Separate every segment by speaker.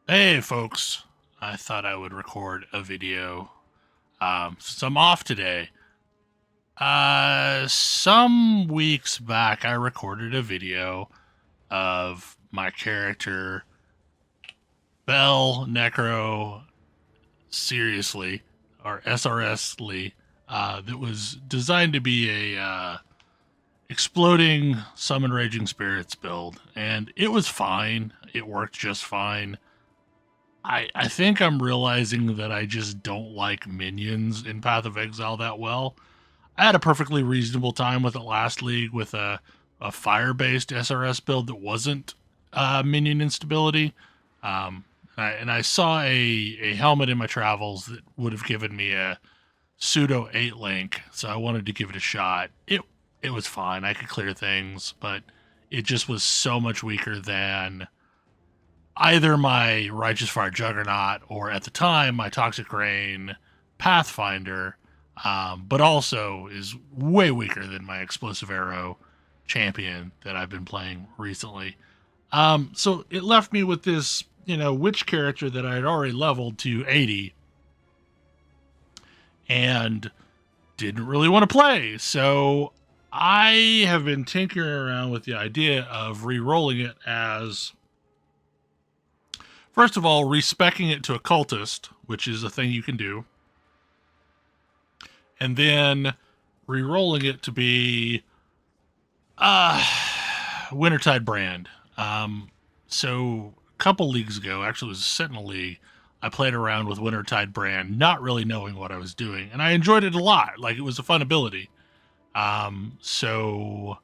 Speaker 1: Hey, folks. I thought I would record a video since I'm off today. Some weeks back, I recorded a video of my character, Bell Necro Seriously, or SRS Lee, that was designed to be a exploding Summon Raging Spirits build. And it was fine. It worked just fine. I think I'm realizing that I just don't like minions in Path of Exile that well. I had a perfectly reasonable time with it last league with a fire based SRS build that wasn't minion instability. And I saw a helmet in my travels that would have given me a pseudo 8 link, so I wanted to give it a shot. It was fine. I could clear things, but it just was so much weaker than either my Righteous Fire Juggernaut or at the time my Toxic Rain Pathfinder, but also is way weaker than my Explosive Arrow champion that I've been playing recently. So it left me with this, witch character that I had already leveled to 80 and didn't really want to play. So I have been tinkering around with the idea of re-rolling it as, first of all, respecking it to occultist, which is a thing you can do, and then re-rolling it to be Wintertide Brand. So a couple leagues ago, actually it was a Sentinel League, I played around with Wintertide Brand, not really knowing what I was doing, and I enjoyed it a lot. Like, it was a fun ability. So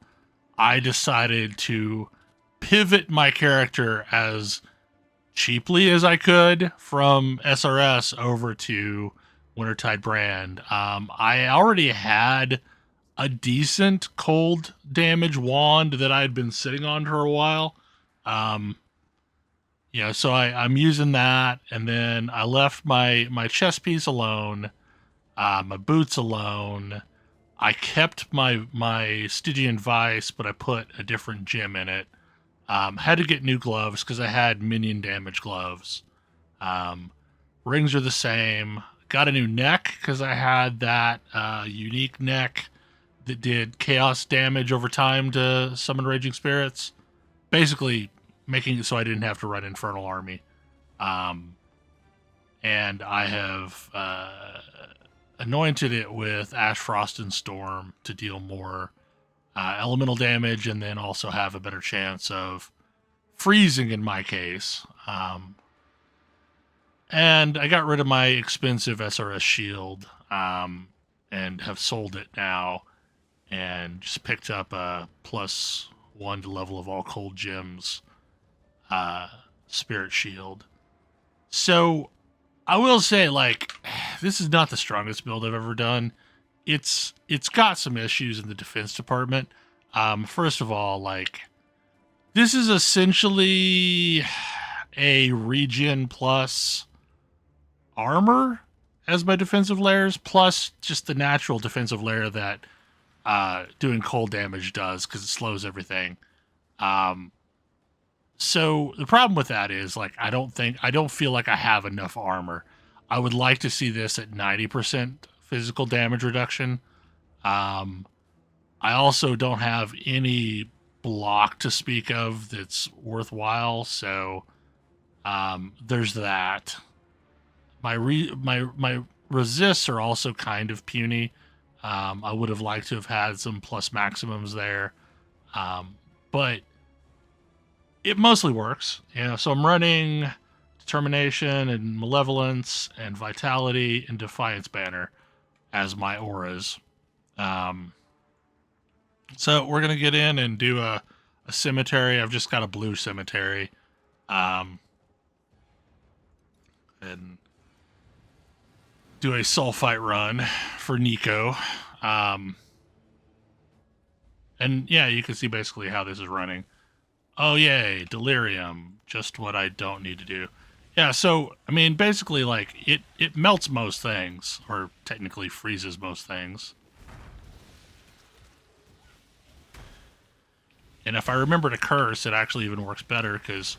Speaker 1: I decided to pivot my character as cheaply as I could from SRS over to Wintertide Brand. I already had a decent cold damage wand that I had been sitting on for a while. Um, so I'm using that, and then I left my chest piece alone, my boots alone. I kept my Stygian Vice, but I put a different gem in it. Had to get new gloves because I had minion damage gloves. Um, Rings are the same. Got a new neck because I had that unique neck that did chaos damage over time to summon raging spirits. Basically, making it so I didn't have to run Infernal Army. Um, and I have anointed it with Ash, Frost, and Storm to deal more elemental damage, and then also have a better chance of freezing in my case. And I got rid of my expensive SRS shield, and have sold it now, and just picked up a +1 to level of all cold gems spirit shield. So I will say, like, this is not the strongest build I've ever done. It's got some issues in the defense department. First of all, like, this is essentially a regen plus armor as my defensive layers, plus just the natural defensive layer that doing cold damage does because it slows everything. Um, so the problem with that is, like, I don't feel like I have enough armor. I would like to see this at 90% physical damage reduction. Um, I also don't have any block to speak of that's worthwhile, so there's that. My resists are also kind of puny. I would have liked to have had some plus maximums there, but it mostly works. So I'm running Determination and Malevolence and Vitality and Defiance Banner as my auras. Um, so we're gonna get in and do a cemetery. I've just got a blue cemetery, um, and do a sulfite run for Nico. Um, and yeah, you can see basically how this is running. Oh, yay, delirium. Just what I don't need to do. Yeah, so, I mean, basically, like, it melts most things, or technically freezes most things. And if I remember to curse, it actually even works better, because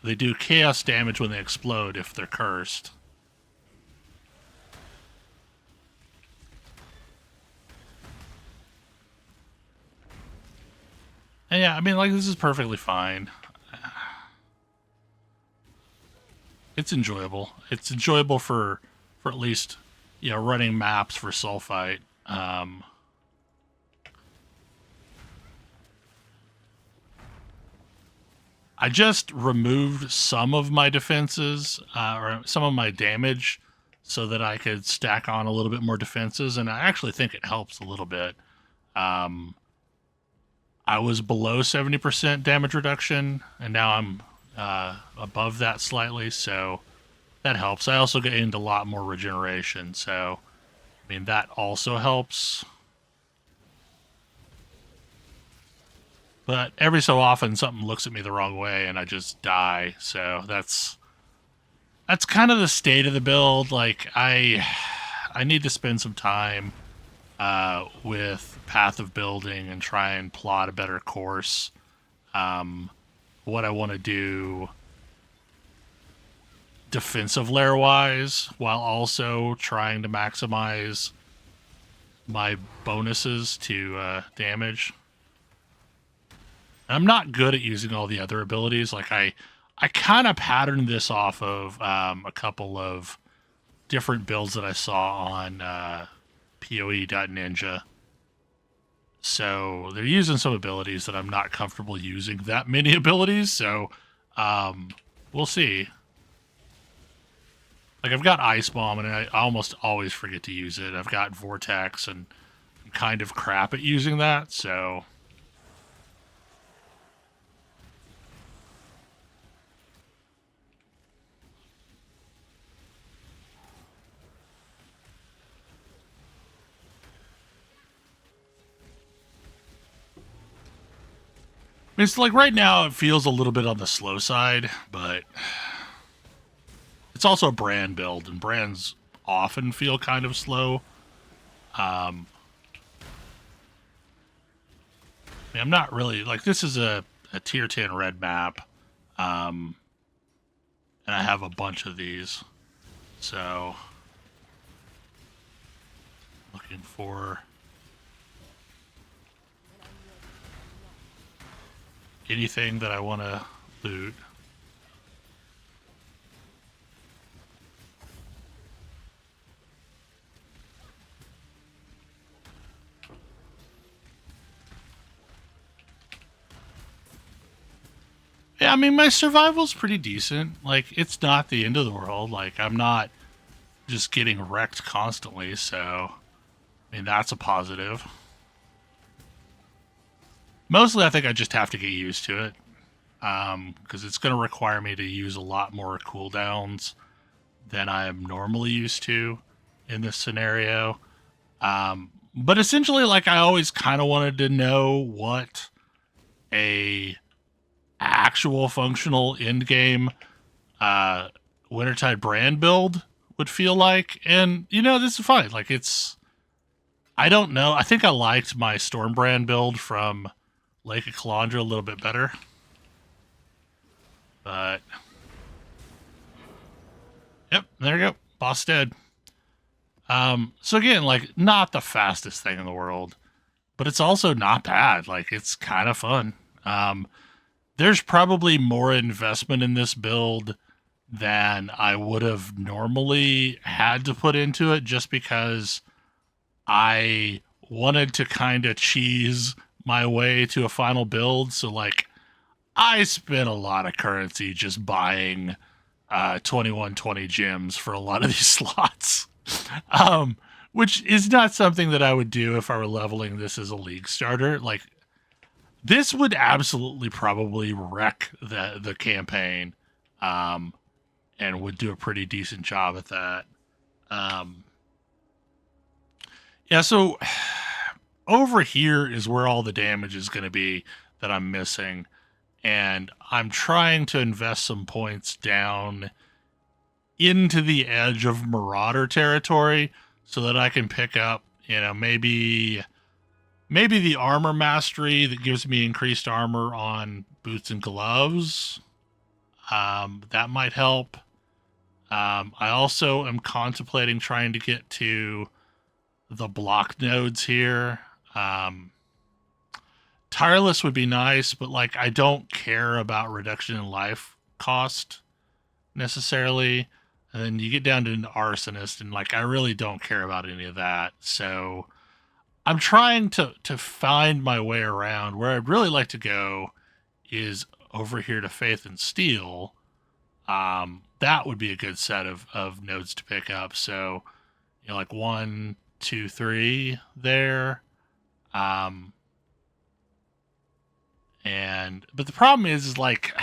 Speaker 1: they do chaos damage when they explode if they're cursed. And yeah, I mean, like, this is perfectly fine. It's enjoyable. It's enjoyable for at least, you know, running maps for Sulfite. I just removed some of my defenses, or some of my damage, so that I could stack on a little bit more defenses, and I actually think it helps a little bit. I was below 70% damage reduction, and now I'm above that slightly, so that helps. I also gained a lot more regeneration, so I mean that also helps. But every so often something looks at me the wrong way and I just die. So that's kind of the state of the build. Like I need to spend some time with path of building and try and plot a better course. What I want to do defensive layer wise, while also trying to maximize my bonuses to damage. I'm not good at using all the other abilities. Like I kind of patterned this off of a couple of different builds that I saw on PoE.Ninja. So they're using some abilities that I'm not comfortable using that many abilities. So we'll see. Like I've got Ice Bomb and I almost always forget to use it. I've got Vortex and I'm kind of crap at using that. So it's like right now it feels a little bit on the slow side, but it's also a brand build, and brands often feel kind of slow. I'm not really like this is a tier 10 red map, and I have a bunch of these, so looking for anything that I want to loot. Yeah, I mean, my survival's pretty decent. Like, it's not the end of the world. Like, I'm not just getting wrecked constantly, so I mean, that's a positive. Mostly, I think I just have to get used to it, because it's going to require me to use a lot more cooldowns than I am normally used to in this scenario. But essentially, like, I always kind of wanted to know what a actual functional endgame Wintertide Brand build would feel like, and you know, this is fine. Like, it's, I don't know. I think I liked my Stormbrand build from Lake of Calandra a little bit better. But yep, there you go. Boss dead. So again, like, not the fastest thing in the world, but it's also not bad. Like, it's kind of fun. There's probably more investment in this build than I would have normally had to put into it, just because I wanted to kind of cheese my way to a final build. So, like, I spent a lot of currency just buying 2120 gems for a lot of these slots. Which is not something that I would do if I were leveling this as a league starter. Like, this would absolutely probably wreck the campaign, and would do a pretty decent job at that. Yeah, so over here is where all the damage is going to be that I'm missing, and I'm trying to invest some points down into the edge of Marauder territory so that I can pick up, you know, maybe the armor mastery that gives me increased armor on boots and gloves. That might help. I also am contemplating trying to get to the block nodes here. Tireless would be nice, but like I don't care about reduction in life cost necessarily. And then you get down to an arsonist, and like I really don't care about any of that. So I'm trying to find my way around. Where I'd really like to go is over here to Faith and Steel. That would be a good set of nodes to pick up. So, you know, like 1, 2, 3 there. But the problem is like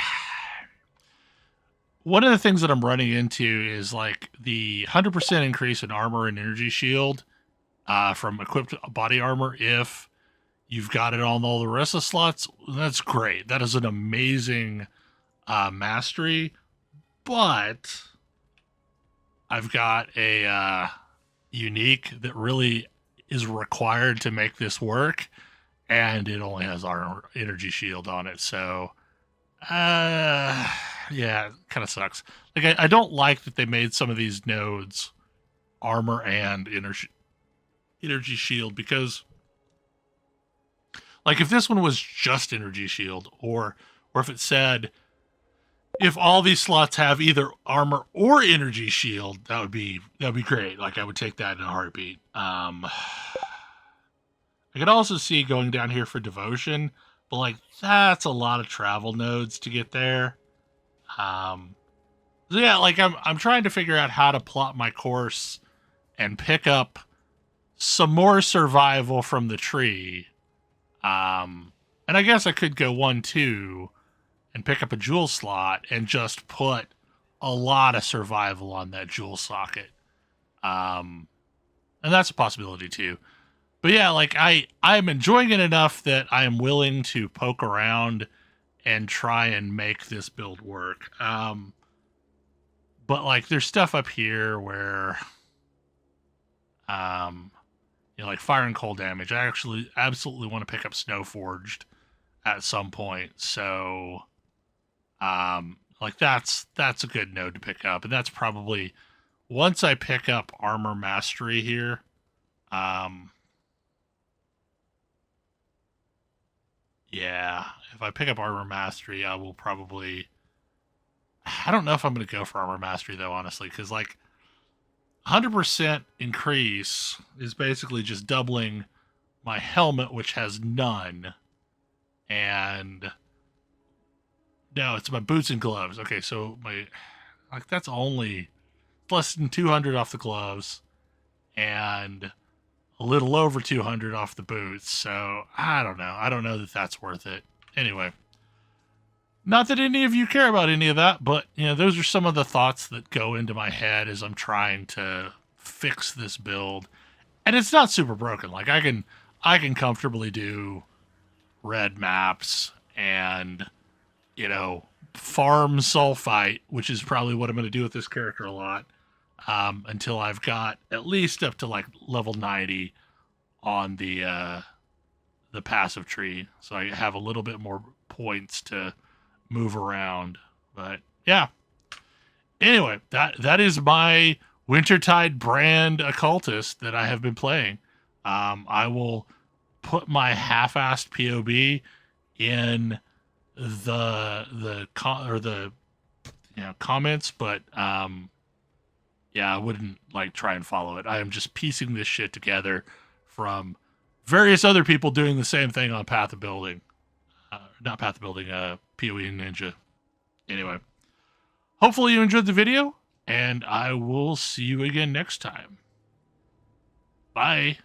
Speaker 1: one of the things that I'm running into is like the 100% increase in armor and energy shield from equipped body armor. If you've got it on all the rest of the slots, that's great. That is an amazing mastery. But I've got a unique that really is required to make this work, and it only has our energy shield on it. So, yeah, it kind of sucks. Like, I don't like that they made some of these nodes armor and energy shield, because, like, if this one was just energy shield, or if it said, if all these slots have either armor or energy shield, that would be great. Like, I would take that in a heartbeat. I could also see going down here for devotion, but like that's a lot of travel nodes to get there. So yeah, like I'm trying to figure out how to plot my course and pick up some more survival from the tree. And I guess I could go 1, 2 and pick up a jewel slot and just put a lot of survival on that jewel socket. And that's a possibility too. But yeah, like I'm enjoying it enough that I am willing to poke around and try and make this build work. But like there's stuff up here where you know, like fire and cold damage. I actually absolutely want to pick up Snow Forged at some point. So like that's a good node to pick up. And that's probably once I pick up armor mastery here. Yeah, if I pick up armor mastery, I will probably. I don't know if I'm going to go for armor mastery though, honestly, because like 100% increase is basically just doubling my helmet, which has none, and no, it's my boots and gloves. Okay, so my like that's only less than 200 off the gloves, and a little over 200 off the boots. So I don't know. I don't know that that's worth it. Anyway, not that any of you care about any of that, but you know, those are some of the thoughts that go into my head as I'm trying to fix this build. And it's not super broken. Like I can comfortably do red maps and, you know, farm sulfite, which is probably what I'm going to do with this character a lot. Until I've got at least up to like level 90 on the passive tree, so I have a little bit more points to move around. But yeah, anyway, that is my Wintertide Brand Occultist that I have been playing. I will put my half-assed POB in the comments, but yeah, I wouldn't like try and follow it. I am just piecing this shit together from various other people doing the same thing on Path of Building. Not Path of Building, PoE Ninja. Anyway, hopefully you enjoyed the video, and I will see you again next time. Bye.